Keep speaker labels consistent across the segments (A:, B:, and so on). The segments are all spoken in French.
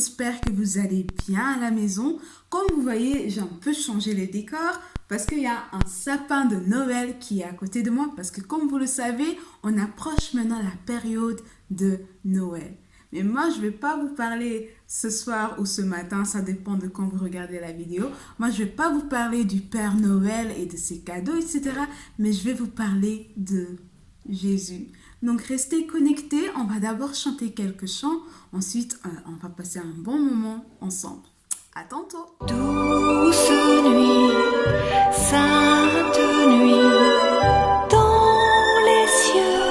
A: j'espère que vous allez bien à la maison. Comme vous voyez, j'ai un peu changé les décors parce qu'il y a un sapin de Noël qui est à côté de moi parce que comme vous le savez, on approche maintenant la période de Noël. Mais moi, je ne vais pas vous parler ce soir ou ce matin, ça dépend de quand vous regardez la vidéo. Moi, je ne vais pas vous parler du Père Noël et de ses cadeaux, etc. Mais je vais vous parler de Jésus. Donc, restez connectés. On va d'abord chanter quelques chants. Ensuite, on va passer un bon moment ensemble. À tantôt.
B: Douce nuit, sainte nuit, dans les cieux,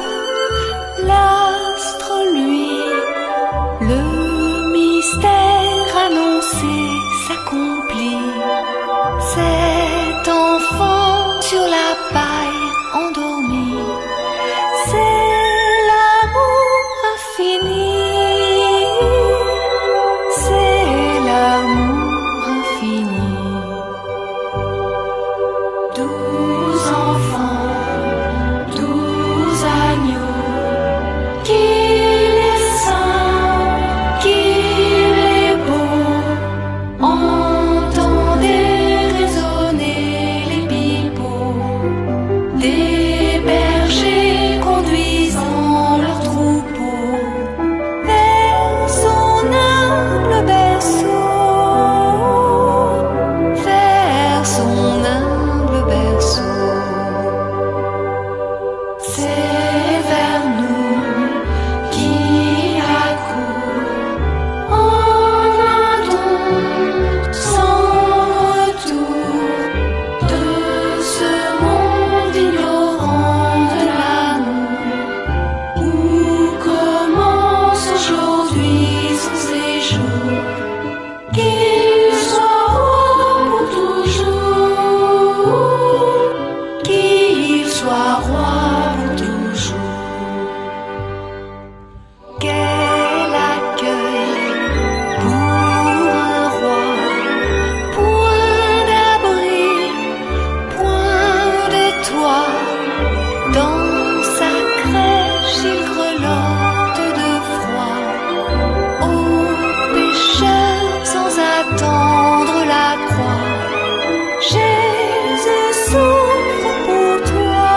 B: l'astre luit, le mystère annoncé s'accomplit. Cet enfant sur la paille endormi, c'est l'amour infini, c'est l'amour infini. 12 enfants, 12 agneaux, qu'il est saint, qu'il est beau. Entendez résonner les pipeaux des bergers conduisant leurs troupeaux vers son humble berceau, vers son humble berceau. C'est vers nous qui accourt en un don sans retour de ce monde ignorant de l'amour, où commence aujourd'hui son séjour. Qu'il soit roi pour toujours, qu'il soit roi pour toujours. Quel accueil pour un roi, point d'abri, point de toit. Dans sa crèche il grelotte de froid, ô pécheurs sans attendre la croix. Jésus souffre pour toi,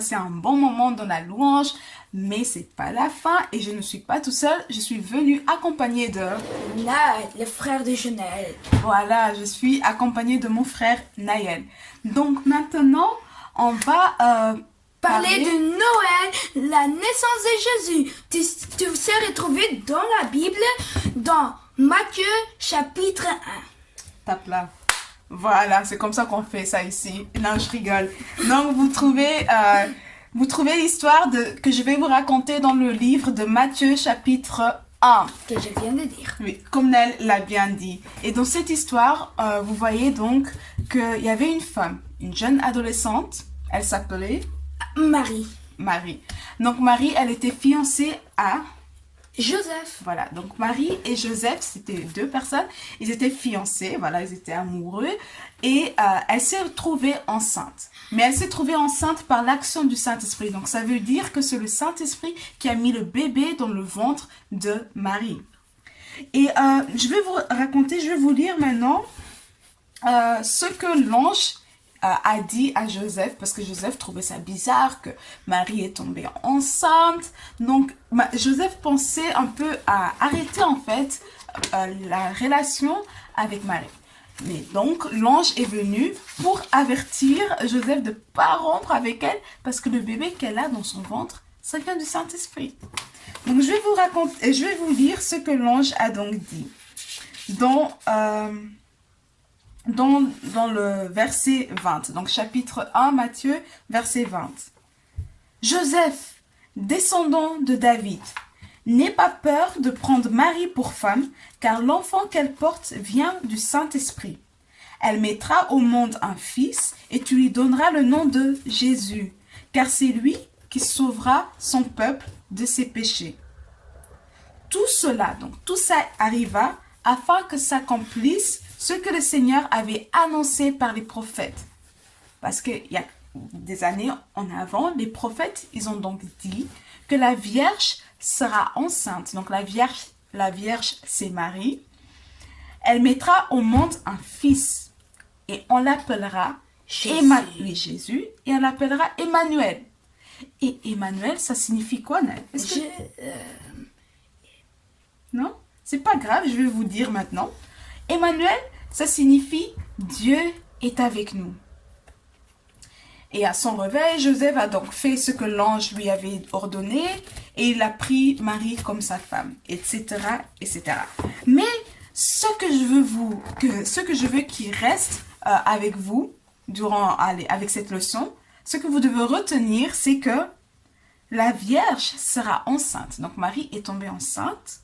A: passé un bon moment dans la louange, mais c'est pas la fin et je ne suis pas tout seul. Je suis venue accompagnée de...
C: Naël, le frère de Genève.
A: Voilà, je suis accompagnée de mon frère Naël. Donc maintenant, on va
C: Parler de Noël, la naissance de Jésus. Tu sais retrouver dans la Bible, dans Matthieu chapitre 1.
A: Tape là. Voilà, c'est comme ça qu'on fait ça ici. Non, je rigole. Donc, vous trouvez l'histoire que je vais vous raconter dans le livre de Matthieu chapitre 1.
C: Que je viens de dire.
A: Oui, comme Nell l'a bien dit. Et dans cette histoire, vous voyez donc qu'il y avait une femme, une jeune adolescente. Elle s'appelait
C: Marie.
A: Marie. Donc, Marie, elle était fiancée à...
C: Joseph.
A: Voilà, donc Marie et Joseph, c'était deux personnes, ils étaient fiancés, voilà, ils étaient amoureux et elle s'est retrouvée enceinte. Mais elle s'est trouvée enceinte par l'action du Saint-Esprit, donc ça veut dire que c'est le Saint-Esprit qui a mis le bébé dans le ventre de Marie. Et je vais vous lire maintenant ce que l'ange a dit à Joseph, parce que Joseph trouvait ça bizarre que Marie est tombée enceinte. Donc, Joseph pensait un peu à arrêter en fait la relation avec Marie. Mais donc, l'ange est venu pour avertir Joseph de ne pas rompre avec elle, parce que le bébé qu'elle a dans son ventre, ça vient du Saint-Esprit. Donc, je vais vous lire ce que l'ange a donc dit. Dans le verset 20, donc chapitre 1, Matthieu, verset 20. Joseph, descendant de David, n'aie pas peur de prendre Marie pour femme, car l'enfant qu'elle porte vient du Saint-Esprit. Elle mettra au monde un fils, et tu lui donneras le nom de Jésus, car c'est lui qui sauvera son peuple de ses péchés. Tout cela, donc tout ça arriva afin que s'accomplisse ce que le Seigneur avait annoncé par les prophètes. Parce qu'il y a des années en avant, les prophètes, ils ont donc dit que la Vierge sera enceinte. Donc la Vierge, c'est Marie. Elle mettra au monde un fils et on l'appellera Jésus, et on l'appellera Emmanuel. Et Emmanuel, ça signifie quoi, Nel? Non? C'est pas grave, je vais vous dire maintenant. Emmanuel, ça signifie Dieu est avec nous. Et à son réveil, Joseph a donc fait ce que l'ange lui avait ordonné et il a pris Marie comme sa femme, etc., etc. Mais ce que je veux qu'il reste avec vous avec cette leçon, ce que vous devez retenir, c'est que la Vierge sera enceinte. Donc Marie est tombée enceinte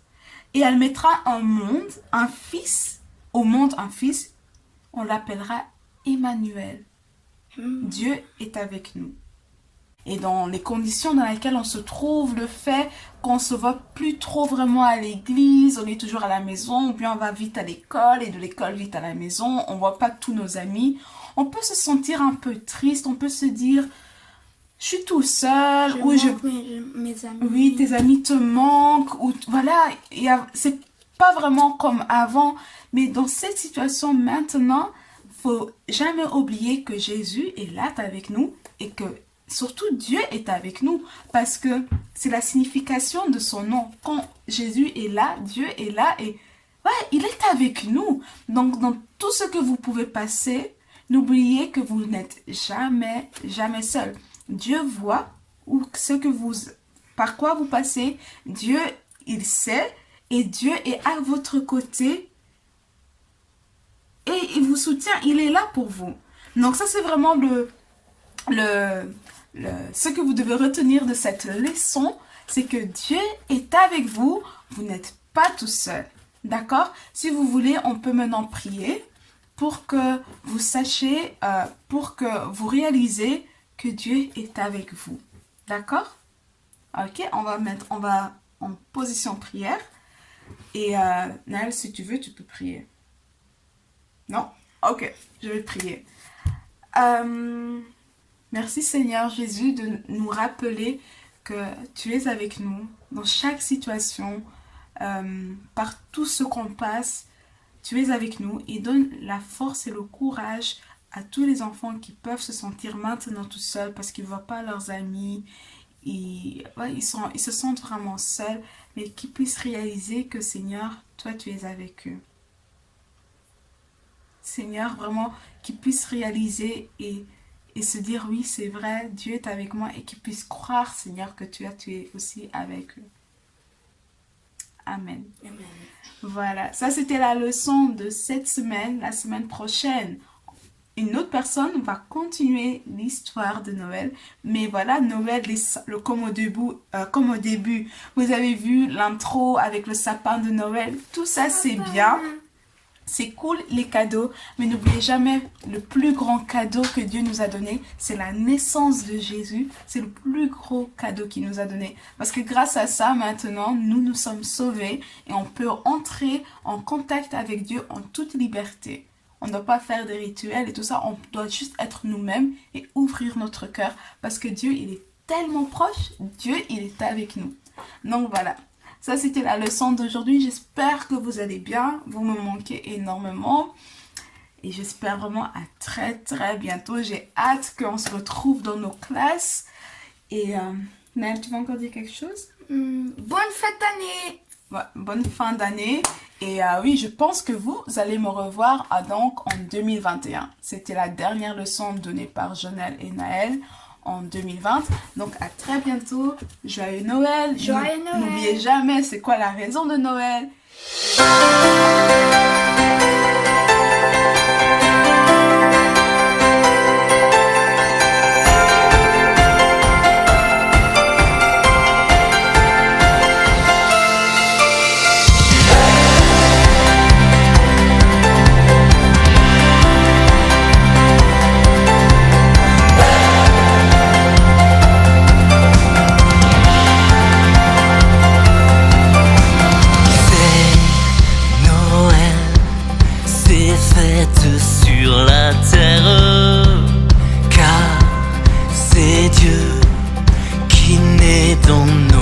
A: et elle mettra un fils. Au monde un fils, on l'appellera Emmanuel. Dieu est avec nous. Et dans les conditions dans lesquelles on se trouve, le fait qu'on ne se voit plus trop vraiment à l'église, on est toujours à la maison, ou bien on va vite à l'école, et de l'école vite à la maison, on ne voit pas tous nos amis, on peut se sentir un peu triste, on peut se dire, je suis tout seul,
C: mes amis.
A: Oui, tes amis te manquent, ou voilà, c'est pas vraiment comme avant, mais dans cette situation maintenant, faut jamais oublier que Jésus est là avec nous et que surtout Dieu est avec nous parce que c'est la signification de son nom. Quand Jésus est là, Dieu est là et ouais, il est avec nous. Donc dans tout ce que vous pouvez passer, n'oubliez que vous n'êtes jamais, jamais seul. Dieu voit par quoi vous passez. Dieu, il sait et Dieu est à votre côté. Et il vous soutient, il est là pour vous. Donc ça, c'est vraiment ce que vous devez retenir de cette leçon, c'est que Dieu est avec vous, vous n'êtes pas tout seul. D'accord? Si vous voulez, on peut maintenant prier pour que vous sachiez, pour que vous réalisez que Dieu est avec vous. D'accord? Ok, on va en position prière. Et Naël, si tu veux, tu peux prier. Non? Ok, je vais prier. Merci Seigneur Jésus de nous rappeler que tu es avec nous dans chaque situation, par tout ce qu'on passe. Tu es avec nous et donne la force et le courage à tous les enfants qui peuvent se sentir maintenant tout seuls parce qu'ils ne voient pas leurs amis, ils se sentent vraiment seuls, mais qu'ils puissent réaliser que Seigneur, toi tu es avec eux. Seigneur, vraiment, qu'ils puissent réaliser et se dire oui, c'est vrai, Dieu est avec moi, et qu'ils puissent croire, Seigneur, que tu es aussi avec eux. Amen.
C: Amen.
A: Voilà, ça c'était la leçon de cette semaine. La semaine prochaine, une autre personne va continuer l'histoire de Noël. Mais voilà, Noël, comme au début, vous avez vu l'intro avec le sapin de Noël. Tout ça, c'est bien. C'est cool, les cadeaux. Mais n'oubliez jamais, le plus grand cadeau que Dieu nous a donné, c'est la naissance de Jésus. C'est le plus gros cadeau qu'il nous a donné. Parce que grâce à ça, maintenant, nous sommes sauvés. Et on peut entrer en contact avec Dieu en toute liberté. On ne doit pas faire des rituels et tout ça. On doit juste être nous-mêmes et ouvrir notre cœur. Parce que Dieu, il est tellement proche. Dieu, il est avec nous. Donc voilà. Ça, c'était la leçon d'aujourd'hui. J'espère que vous allez bien. Vous me manquez énormément. Et j'espère vraiment à très, très bientôt. J'ai hâte qu'on se retrouve dans nos classes. Et Naël, tu vas encore dire quelque chose?
C: Bonne fête d'année!
A: Bonne fin d'année. Et oui, je pense que vous allez me revoir donc en 2021. C'était la dernière leçon donnée par Jonelle et Naël en 2020. Donc à très bientôt. Joyeux Noël.
C: Joyeux Noël.
A: N'oubliez jamais, c'est quoi la raison de Noël?
D: Sur la terre, car c'est Dieu qui naît dans nos